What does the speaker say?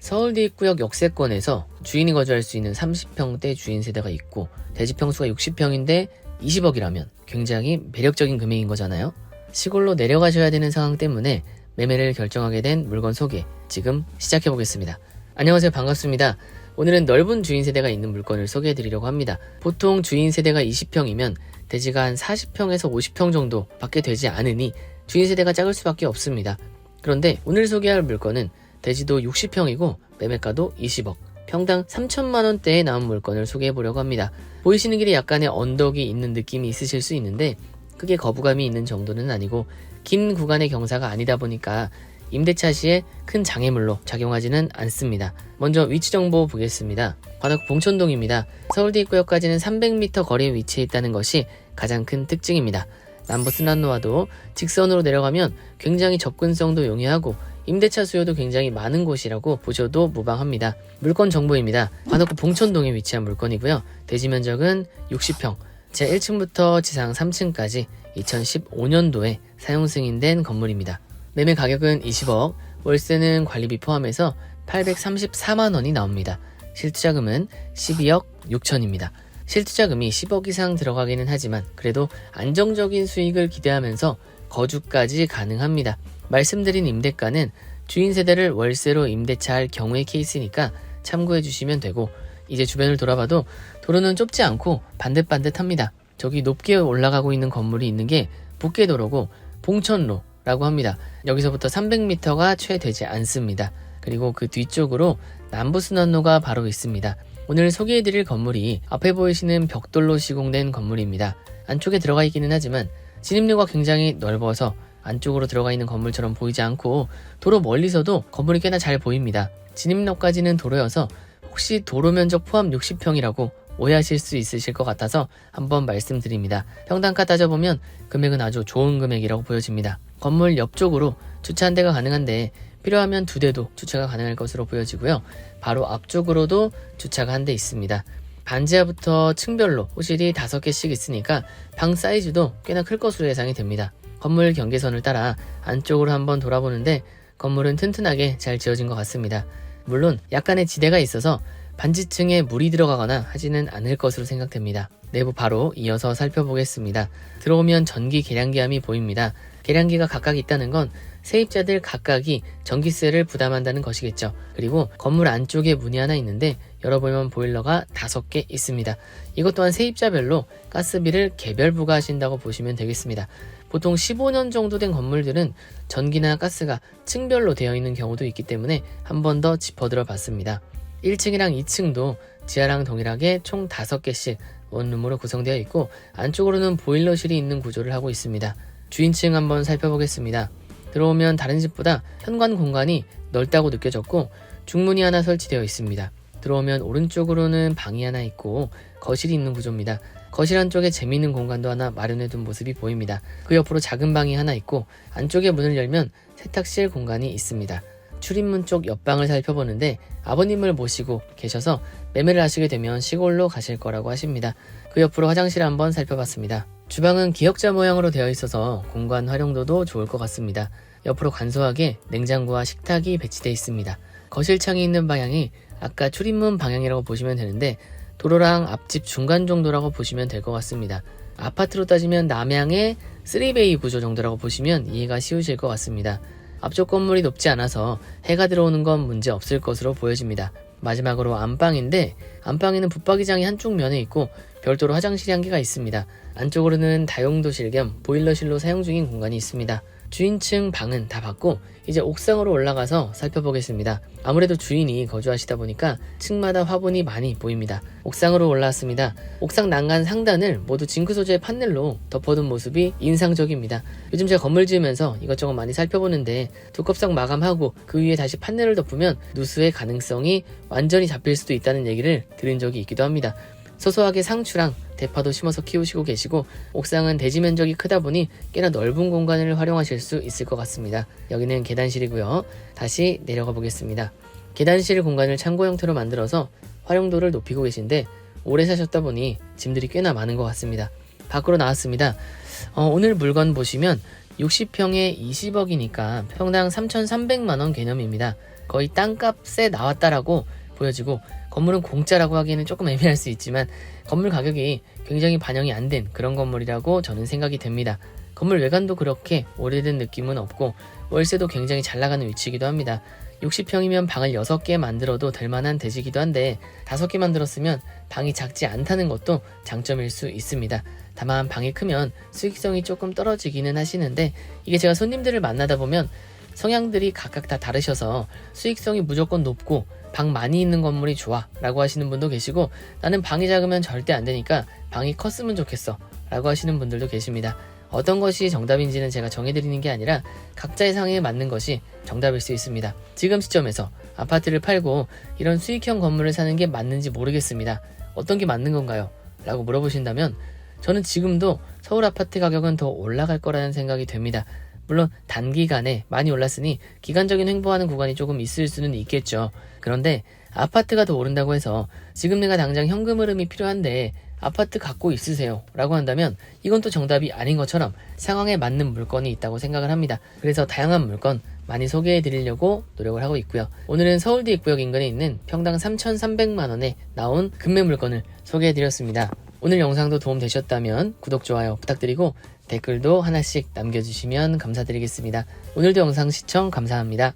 서울대 입구역 역세권에서 주인이 거주할 수 있는 30평대 주인 세대가 있고 대지 평수가 60평인데 20억이라면 굉장히 매력적인 금액인 거잖아요. 시골로 내려가셔야 되는 상황 때문에 매매를 결정하게 된 물건 소개 지금 시작해 보겠습니다. 안녕하세요, 반갑습니다. 오늘은 넓은 주인 세대가 있는 물건을 소개해 드리려고 합니다. 보통 주인 세대가 20평이면 대지가 한 40평에서 50평 정도 밖에 되지 않으니 주인 세대가 작을 수밖에 없습니다. 그런데 오늘 소개할 물건은 대지도 60평이고 매매가도 20억, 평당 3천만원대에 나온 물건을 소개해 보려고 합니다. 보이시는 길에 약간의 언덕이 있는 느낌이 있으실 수 있는데 크게 거부감이 있는 정도는 아니고 긴 구간의 경사가 아니다 보니까 임대차 시에 큰 장애물로 작용하지는 않습니다. 먼저 위치 정보 보겠습니다. 관악구 봉천동입니다. 서울대 입구역까지는 300m 거리에 위치해 있다는 것이 가장 큰 특징입니다. 남부 순환로와도 직선으로 내려가면 굉장히 접근성도 용이하고 임대차 수요도 굉장히 많은 곳이라고 보셔도 무방합니다. 물건 정보입니다. 관악구 봉천동에 위치한 물건이고요. 대지 면적은 60평, 제 1층부터 지상 3층까지 2015년도에 사용 승인된 건물입니다. 매매 가격은 20억, 월세는 관리비 포함해서 834만원이 나옵니다. 실투자금은 12억 6천입니다. 실투자금이 10억 이상 들어가기는 하지만 그래도 안정적인 수익을 기대하면서 거주까지 가능합니다. 말씀드린 임대가는 주인 세대를 월세로 임대차할 경우의 케이스니까 참고해 주시면 되고, 이제 주변을 돌아봐도 도로는 좁지 않고 반듯반듯합니다. 저기 높게 올라가고 있는 건물이 있는 게 복개도로고 봉천로라고 합니다. 여기서부터 300m가 채 되지 않습니다. 그리고 그 뒤쪽으로 남부순환로가 바로 있습니다. 오늘 소개해드릴 건물이 앞에 보이시는 벽돌로 시공된 건물입니다. 안쪽에 들어가 있기는 하지만 진입로가 굉장히 넓어서 안쪽으로 들어가 있는 건물처럼 보이지 않고 도로 멀리서도 건물이 꽤나 잘 보입니다. 진입로까지는 도로여서 혹시 도로 면적 포함 60평이라고 오해하실 수 있으실 것 같아서 한번 말씀드립니다. 평당가 따져보면 금액은 아주 좋은 금액이라고 보여집니다. 건물 옆쪽으로 주차 한 대가 가능한데 필요하면 2대도 주차가 가능할 것으로 보여지고요. 바로 앞쪽으로도 주차가 한 대 있습니다. 반지하부터 층별로 호실이 5개씩 있으니까 방 사이즈도 꽤나 클 것으로 예상이 됩니다. 건물 경계선을 따라 안쪽으로 한번 돌아보는데 건물은 튼튼하게 잘 지어진 것 같습니다. 물론 약간의 지대가 있어서 반지층에 물이 들어가거나 하지는 않을 것으로 생각됩니다. 내부 바로 이어서 살펴보겠습니다. 들어오면 전기 계량기함이 보입니다. 계량기가 각각 있다는 건 세입자들 각각이 전기세를 부담한다는 것이겠죠. 그리고 건물 안쪽에 문이 하나 있는데 열어보면 보일러가 5개 있습니다. 이것 또한 세입자별로 가스비를 개별 부과하신다고 보시면 되겠습니다. 보통 15년 정도 된 건물들은 전기나 가스가 층별로 되어 있는 경우도 있기 때문에 한 번 더 짚어들어 봤습니다. 1층이랑 2층도 지하랑 동일하게 총 5개씩 원룸으로 구성되어 있고 안쪽으로는 보일러실이 있는 구조를 하고 있습니다. 주인층 한번 살펴보겠습니다. 들어오면 다른 집보다 현관 공간이 넓다고 느껴졌고 중문이 하나 설치되어 있습니다. 들어오면 오른쪽으로는 방이 하나 있고 거실이 있는 구조입니다. 거실 안쪽에 재미있는 공간도 하나 마련해둔 모습이 보입니다. 그 옆으로 작은 방이 하나 있고 안쪽에 문을 열면 세탁실 공간이 있습니다. 출입문 쪽 옆방을 살펴보는데 아버님을 모시고 계셔서 매매를 하시게 되면 시골로 가실 거라고 하십니다. 그 옆으로 화장실 한번 살펴봤습니다. 주방은 기역자 모양으로 되어 있어서 공간 활용도도 좋을 것 같습니다. 옆으로 간소하게 냉장고와 식탁이 배치되어 있습니다. 거실창이 있는 방향이 아까 출입문 방향이라고 보시면 되는데 도로랑 앞집 중간 정도라고 보시면 될 것 같습니다. 아파트로 따지면 남향의 3베이 구조 정도라고 보시면 이해가 쉬우실 것 같습니다. 앞쪽 건물이 높지 않아서 해가 들어오는 건 문제 없을 것으로 보여집니다. 마지막으로 안방인데 안방에는 붙박이장이 한쪽 면에 있고 별도로 화장실이 한 개가 있습니다. 안쪽으로는 다용도실 겸 보일러실로 사용 중인 공간이 있습니다. 주인층 방은 다 봤고 이제 옥상으로 올라가서 살펴보겠습니다. 아무래도 주인이 거주하시다 보니까 층마다 화분이 많이 보입니다. 옥상으로 올라왔습니다. 옥상 난간 상단을 모두 징크 소재의 판넬로 덮어둔 모습이 인상적입니다. 요즘 제가 건물 지으면서 이것저것 많이 살펴보는데 두껍석 마감하고 그 위에 다시 판넬을 덮으면 누수의 가능성이 완전히 잡힐 수도 있다는 얘기를 들은 적이 있기도 합니다. 소소하게 상추랑 대파도 심어서 키우시고 계시고 옥상은 대지 면적이 크다 보니 꽤나 넓은 공간을 활용하실 수 있을 것 같습니다. 여기는 계단실이고요. 다시 내려가 보겠습니다. 계단실 공간을 창고 형태로 만들어서 활용도를 높이고 계신데 오래 사셨다 보니 짐들이 꽤나 많은 것 같습니다. 밖으로 나왔습니다. 오늘 물건 보시면 60평에 20억이니까 평당 3,300만원 개념입니다. 거의 땅값에 나왔다라고 보여지고, 건물은 공짜라고 하기에는 조금 애매할 수 있지만 건물 가격이 굉장히 반영이 안 된 그런 건물이라고 저는 생각이 됩니다. 건물 외관도 그렇게 오래된 느낌은 없고 월세도 굉장히 잘 나가는 위치이기도 합니다. 60평이면 방을 6개 만들어도 될 만한 대지이기도 한데 5개 만들었으면 방이 작지 않다는 것도 장점일 수 있습니다. 다만 방이 크면 수익성이 조금 떨어지기는 하시는데, 이게 제가 손님들을 만나다 보면 성향들이 각각 다 다르셔서 수익성이 무조건 높고 방 많이 있는 건물이 좋아 라고 하시는 분도 계시고, 나는 방이 작으면 절대 안 되니까 방이 컸으면 좋겠어 라고 하시는 분들도 계십니다. 어떤 것이 정답인지는 제가 정해드리는 게 아니라 각자의 상황에 맞는 것이 정답일 수 있습니다. 지금 시점에서 아파트를 팔고 이런 수익형 건물을 사는 게 맞는지 모르겠습니다. 어떤 게 맞는 건가요? 라고 물어보신다면 저는 지금도 서울 아파트 가격은 더 올라갈 거라는 생각이 됩니다. 물론 단기간에 많이 올랐으니 기간적인 횡보하는 구간이 조금 있을 수는 있겠죠. 그런데 아파트가 더 오른다고 해서 지금 내가 당장 현금 흐름이 필요한데 아파트 갖고 있으세요 라고 한다면 이건 또 정답이 아닌 것처럼 상황에 맞는 물건이 있다고 생각을 합니다. 그래서 다양한 물건 많이 소개해 드리려고 노력을 하고 있고요. 오늘은 서울대 입구역 인근에 있는 평당 3,300만원에 나온 금매 물건을 소개해 드렸습니다. 오늘 영상도 도움 되셨다면 구독, 좋아요 부탁드리고 댓글도 하나씩 남겨주시면 감사드리겠습니다. 오늘도 영상 시청 감사합니다.